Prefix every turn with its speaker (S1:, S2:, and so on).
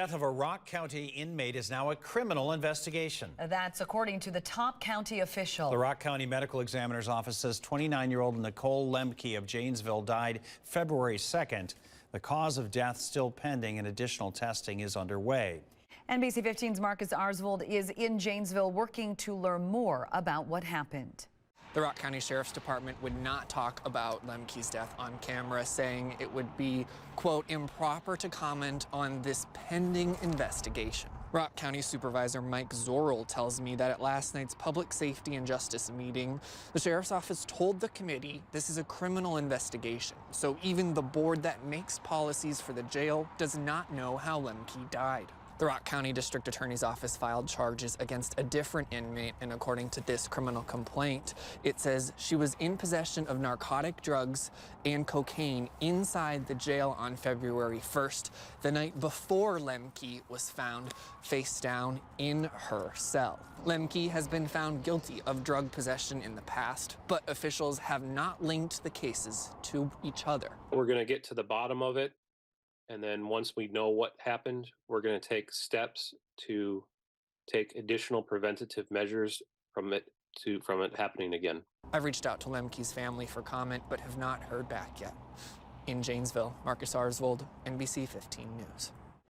S1: Death of a Rock County inmate is now a criminal investigation.
S2: That's according to the top county official.
S1: The Rock County Medical Examiner's Office says 29-year-old Nicole Lemke of Janesville died February 2nd. The cause of death still pending and additional testing is underway.
S2: NBC 15's Marcus Arsvold is in Janesville working to learn more about what happened.
S3: The Rock County Sheriff's Department would not talk about Lemke's death on camera, saying it would be, quote, improper to comment on this pending investigation. Rock County Supervisor Mike Zorrell tells me that at last night's Public Safety and Justice meeting, the Sheriff's Office told the committee this is a criminal investigation. So even the board that makes policies for the jail does not know how Lemke died. The Rock County District Attorney's Office filed charges against a different inmate, and according to this criminal complaint, it says she was in possession of narcotic drugs and cocaine inside the jail on February 1st, the night before Lemke was found face down in her cell. Lemke has been found guilty of drug possession in the past, but officials have not linked the cases to each other.
S4: We're going to get to the bottom of it. And then once we know what happened, we're going to take steps to take additional preventative measures from it happening again.
S3: I've reached out to Lemke's family for comment, but have not heard back yet. In Janesville, Marcus Arsvold, NBC 15 News.